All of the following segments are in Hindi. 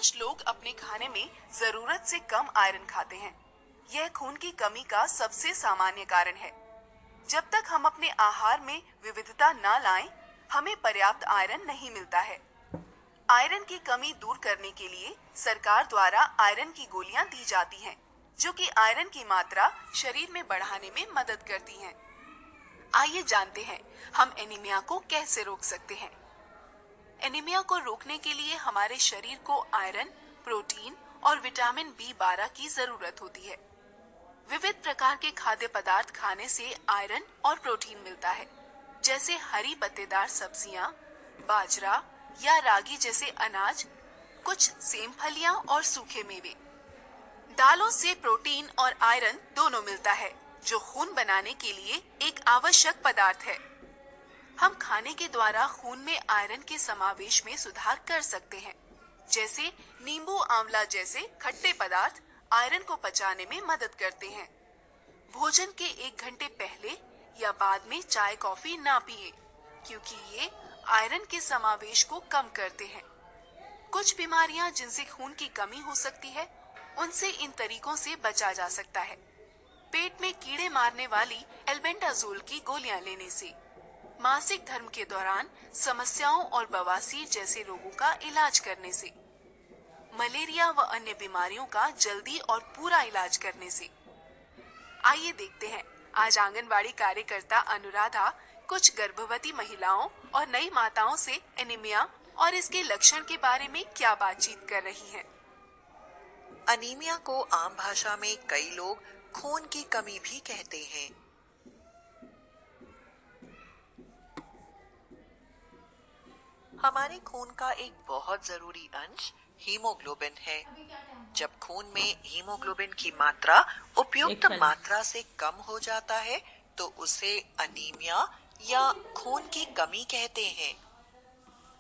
अधिकांश लोग अपने खाने में जरूरत से कम आयरन खाते हैं। यह खून की कमी का सबसे सामान्य कारण है। जब तक हम अपने आहार में विविधता न लाएं, हमें पर्याप्त आयरन नहीं मिलता है। आयरन की कमी दूर करने के लिए सरकार द्वारा आयरन की गोलियां दी जाती हैं, जो कि आयरन की मात्रा शरीर में बढ़ाने में मदद करती हैं। आइए जानते हैं हम एनीमिया को कैसे रोक सकते हैं। एनीमिया को रोकने के लिए हमारे शरीर को आयरन, प्रोटीन और विटामिन B12 की जरूरत होती है। विविध प्रकार के खाद्य पदार्थ खाने से आयरन और प्रोटीन मिलता है, जैसे हरी पत्तेदार सब्जियां, बाजरा या रागी जैसे अनाज, कुछ सेम फलियां और सूखे मेवे। दालों से प्रोटीन और आयरन दोनों मिलता है, जो खून बनाने के लिए एक आवश्यक पदार्थ है। हम खाने के द्वारा खून में आयरन के समावेश में सुधार कर सकते हैं, जैसे नींबू आंवला जैसे खट्टे पदार्थ आयरन को पचाने में मदद करते हैं। भोजन के 1 घंटे पहले या बाद में चाय कॉफी ना पिए, क्योंकि ये आयरन के समावेश को कम करते हैं। कुछ बीमारियां जिनसे खून की कमी हो सकती है, उनसे इन तरीकों से बचा जा सकता है। पेट में कीड़े मारने वाली एल्बेंडाजोल की गोलियां लेने से, मासिक धर्म के दौरान समस्याओं और बवासीर जैसे रोगों का इलाज करने से, मलेरिया व अन्य बीमारियों का जल्दी और पूरा इलाज करने से। आइए देखते हैं आज आंगनवाड़ी कार्यकर्ता अनुराधा कुछ गर्भवती महिलाओं और नई माताओं से एनीमिया और इसके लक्षण के बारे में क्या बातचीत कर रही हैं। अनीमिया को आम भाषा में कई लोग खून की कमी भी कहते हैं। हमारे खून का एक बहुत जरूरी अंश हीमोग्लोबिन है। जब खून में हीमोग्लोबिन की मात्रा उपयुक्त मात्रा से कम हो जाता है, तो उसे अनीमिया या खून की कमी कहते हैं।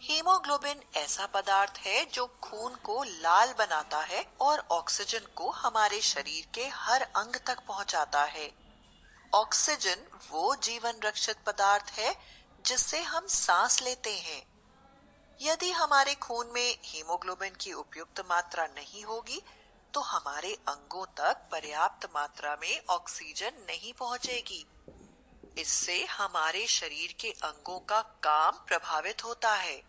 हीमोग्लोबिन ऐसा पदार्थ है जो खून को लाल बनाता है और ऑक्सीजन को हमारे शरीर के हर अंग तक पहुंचाता है। ऑक्सीजन वो जीवन रक्षक पदार्थ है जिससे हम सांस लेते हैं। यदि हमारे खून में हीमोग्लोबिन की उपयुक्त मात्रा नहीं होगी, तो हमारे अंगों तक पर्याप्त मात्रा में ऑक्सीजन नहीं पहुंचेगी। इससे हमारे शरीर के अंगों का काम प्रभावित होता है।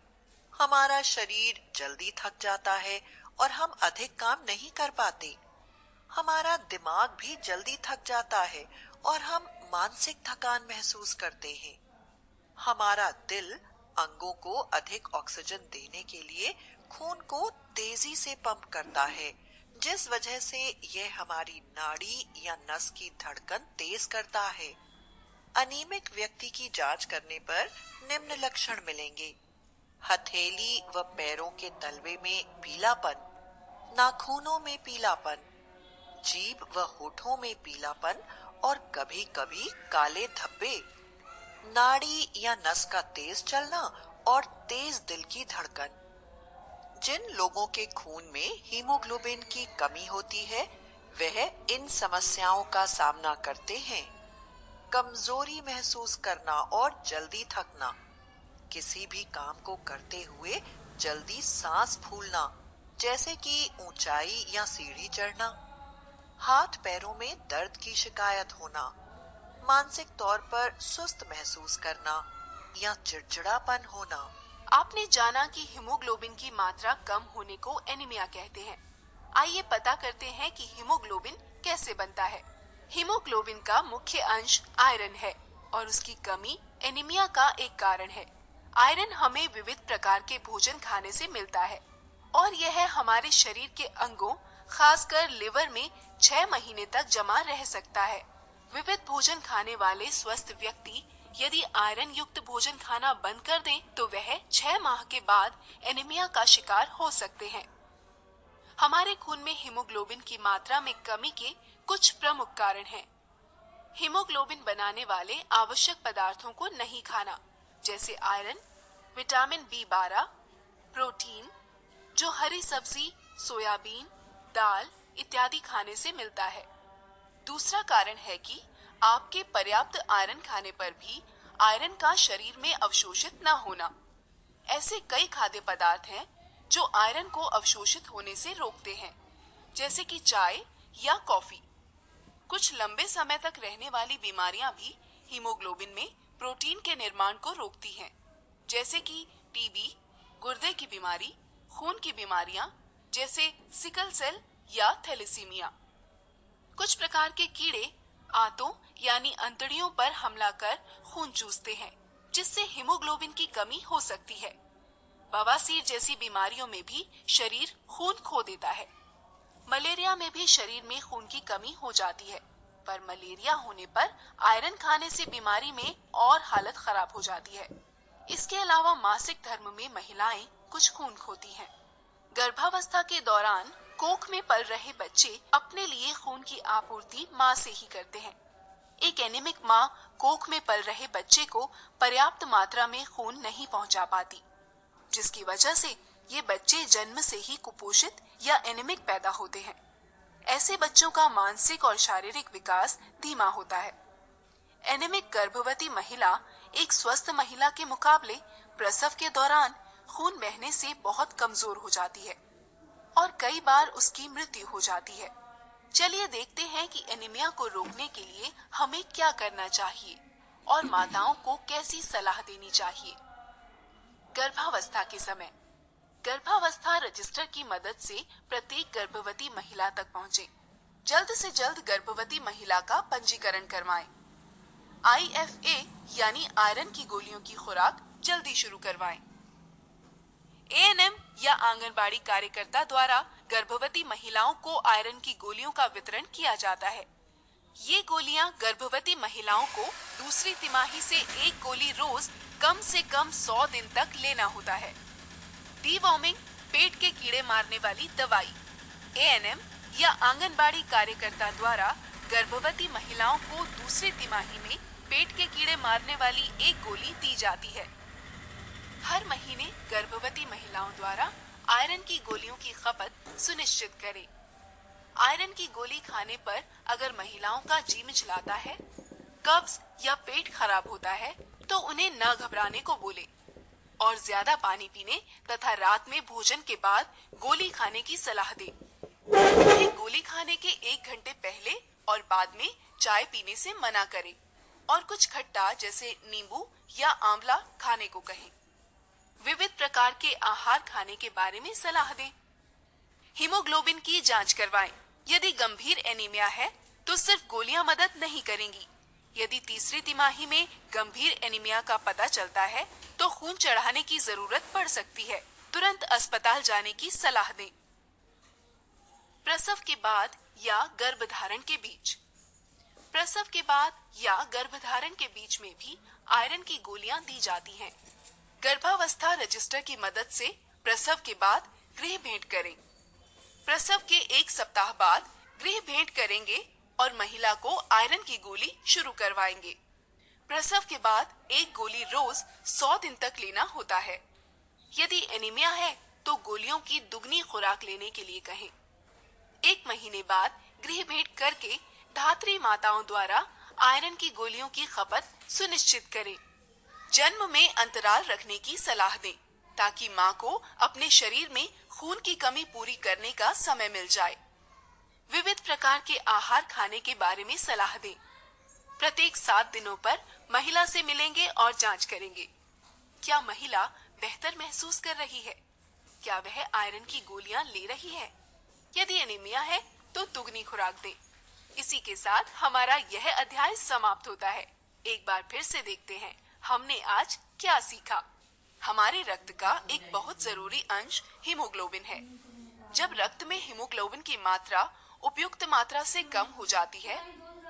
हमारा शरीर जल्दी थक जाता है और हम अधिक काम नहीं कर पाते। हमारा दिमाग भी जल्दी थक जाता है और हम मानसिक थकान महसूस करते हैं। हमारा दिल अंगों को अधिक ऑक्सीजन देने के लिए खून को तेजी से पंप करता है, जिस वजह से यह हमारी नाड़ी या नस की धड़कन तेज करता है। अनीमिक व्यक्ति की जांच करने पर निम्न लक्षण मिलेंगे: हथेली व पैरों के तलवे में पीलापन, नाखूनों में पीलापन, जीभ व होठों में पीलापन और कभी-कभी काले धब्बे, नाड़ी या नस का तेज चलना और तेज दिल की धड़कन। जिन लोगों के खून में हीमोग्लोबिन की कमी होती है, वह इन समस्याओं का सामना करते हैं: कमजोरी महसूस करना और जल्दी थकना, किसी भी काम को करते हुए जल्दी सांस फूलना, जैसे कि ऊंचाई या सीढ़ी चढ़ना, हाथ पैरों में दर्द की शिकायत होना, मानसिक तौर पर सुस्त महसूस करना या चिड़चिड़ापन होना। आपने जाना कि हीमोग्लोबिन की मात्रा कम होने को एनीमिया कहते हैं। आइए पता करते हैं कि हीमोग्लोबिन कैसे बनता है। हीमोग्लोबिन का मुख्य अंश आयरन है और उसकी कमी एनीमिया का एक कारण है। आयरन हमें विविध प्रकार के भोजन खाने से मिलता है और यह हमारे शरीर के अंगों, खासकर लिवर में 6 महीने तक जमा रह सकता है। विविध भोजन खाने वाले स्वस्थ व्यक्ति यदि आयरन युक्त भोजन खाना बंद कर दें, तो वह 6 माह के बाद एनीमिया का शिकार हो सकते हैं। हमारे खून में हीमोग्लोबिन की मात्रा में कमी के कुछ प्रमुख कारण हैं। हीमोग्लोबिन बनाने वाले आवश्यक पदार्थों को नहीं खाना, जैसे आयरन, विटामिन B12, प्रोटीन, जो हरी सब्जी, सोयाबीन, दाल इत्यादि खाने से मिलता है। दूसरा कारण है कि आपके पर्याप्त आयरन खाने पर भी आयरन का शरीर में अवशोषित न होना। ऐसे कई खाद्य पदार्थ हैं जो आयरन को अवशोषित होने से रोकते हैं, जैसे कि चाय या कॉफी। कुछ लंबे समय तक रहने वाली बीमारियां भी हीमोग्लोबिन में प्रोटीन के निर्माण को रोकती हैं, जैसे कि टीबी, गुर्दे की बीमारी, खून की बीमारियां जैसे सिकल सेल या थैलेसीमिया। कुछ प्रकार के कीड़े आंतों यानी अंतड़ियों पर हमला कर खून चूसते हैं, जिससे हीमोग्लोबिन की कमी हो सकती है। बवासीर जैसी बीमारियों में भी शरीर खून खो देता है। मलेरिया में भी शरीर में खून की कमी हो जाती है, पर मलेरिया होने पर आयरन खाने से बीमारी में और हालत खराब हो जाती है। इसके अलावा मासिक धर्म में महिलाएं कुछ खून खोती हैं। गर्भावस्था के दौरान कोख में पल रहे बच्चे अपने लिए खून की आपूर्ति मां से ही करते हैं। एक एनीमिक मां कोख में पल रहे बच्चे को पर्याप्त मात्रा में खून नहीं पहुंचा पाती, जिसकी वजह से ये बच्चे जन्म से ही कुपोषित या एनीमिक पैदा होते हैं। ऐसे बच्चों का मानसिक और शारीरिक विकास धीमा होता है। एनीमिक गर्भवती महिला एक स्वस्थ महिला के मुकाबले प्रसव के दौरान खून बहने से बहुत कमजोर हो जाती है और कई बार उसकी मृत्यु हो जाती है। चलिए देखते हैं कि एनीमिया को रोकने के लिए हमें क्या करना चाहिए और माताओं को कैसी सलाह देनी चाहिए। गर्भावस्था के समय गर्भावस्था रजिस्टर की मदद से प्रत्येक गर्भवती महिला तक पहुंचे। जल्द से जल्द गर्भवती महिला का पंजीकरण करवाएं। IFA यानी आयरन की गोलियों की खुराक जल्दी शुरू करवाएं। ANM या आंगनबाड़ी कार्यकर्ता द्वारा गर्भवती महिलाओं को आयरन की गोलियों का वितरण किया जाता है। ये गोलियां गर्भवती महिलाओं को दूसरी तिमाही से एक गोली रोज कम से कम 100 दिन तक लेना होता है। डीवॉर्मिंग, पेट के कीड़े मारने वाली दवाई ANM या आंगनबाड़ी कार्यकर्ता द्वारा गर्भवती महिलाओं को दूसरी तिमाही में पेट के कीड़े मारने वाली एक गोली दी जाती है। हर महीने गर्भवती महिलाओं द्वारा आयरन की गोलियों की खपत सुनिश्चित करें। आयरन की गोली खाने पर अगर महिलाओं का जी मिचलाता है, कब्ज या पेट खराब होता है, तो उन्हें न घबराने को बोले और ज्यादा पानी पीने तथा रात में भोजन के बाद गोली खाने की सलाह दे। उन्हें गोली खाने के 1 घंटे पहले और बाद में चाय पीने से मना करें और कुछ खट्टा जैसे नींबू या आंवला खाने को कहें। विविध प्रकार के आहार खाने के बारे में सलाह दें। हीमोग्लोबिन की जांच करवाएं। यदि गंभीर एनीमिया है तो सिर्फ गोलियां मदद नहीं करेंगी। यदि तीसरी तिमाही में गंभीर एनीमिया का पता चलता है तो खून चढ़ाने की जरूरत पड़ सकती है। तुरंत अस्पताल जाने की सलाह दें। प्रसव के बाद या गर्भधारण के बीच प्रसव के बाद या गर्भधारण के बीच में भी आयरन की गोलियां दी जाती हैं। गर्भावस्था रजिस्टर की मदद से प्रसव के बाद गृह भेंट करें। प्रसव के 1 सप्ताह बाद गृह भेंट करेंगे और महिला को आयरन की गोली शुरू करवाएंगे। प्रसव के बाद एक गोली रोज 100 दिन तक लेना होता है। यदि एनीमिया है तो गोलियों की दुगनी खुराक लेने के लिए कहें। 1 महीने बाद गृह भेंट करके धात्री माताओं द्वारा आयरन की गोलियों की खपत सुनिश्चित करें। जन्म में अंतराल रखने की सलाह दें ताकि मां को अपने शरीर में खून की कमी पूरी करने का समय मिल जाए। विविध प्रकार के आहार खाने के बारे में सलाह दें। प्रत्येक 7 दिनों पर महिला से मिलेंगे और जांच करेंगे। क्या महिला बेहतर महसूस कर रही है? क्या वह आयरन की गोलियां ले रही है? यदि एनीमिया है तो दुगनी खुराक दें। इसी के साथ हमारा यह अध्याय समाप्त होता है। एक बार फिर से देखते हैं हमने आज क्या सीखा। हमारे रक्त का एक बहुत जरूरी अंश हीमोग्लोबिन है। जब रक्त में हीमोग्लोबिन की मात्रा उपयुक्त मात्रा से कम हो जाती है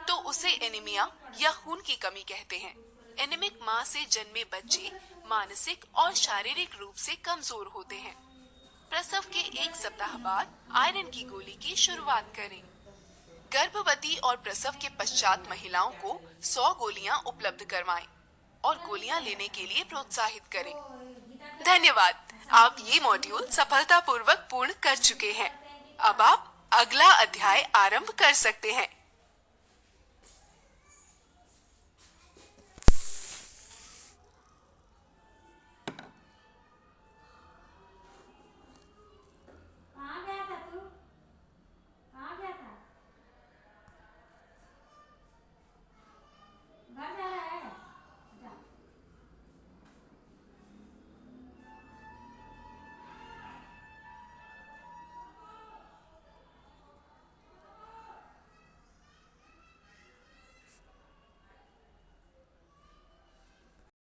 तो उसे एनीमिया या खून की कमी कहते हैं। एनीमिक मां से जन्मे बच्चे मानसिक और शारीरिक रूप से कमजोर होते हैं। प्रसव के 1 सप्ताह बाद आयरन की गोली की शुरुआत करें। गर्भवती और प्रसव के पश्चात महिलाओं को 100 गोलियां उपलब्ध करवाएं और गोलियां लेने के लिए प्रोत्साहित करें। धन्यवाद। आप ये मॉड्यूल सफलतापूर्वक पूर्ण कर चुके हैं। अब आप अगला अध्याय आरंभ कर सकते हैं।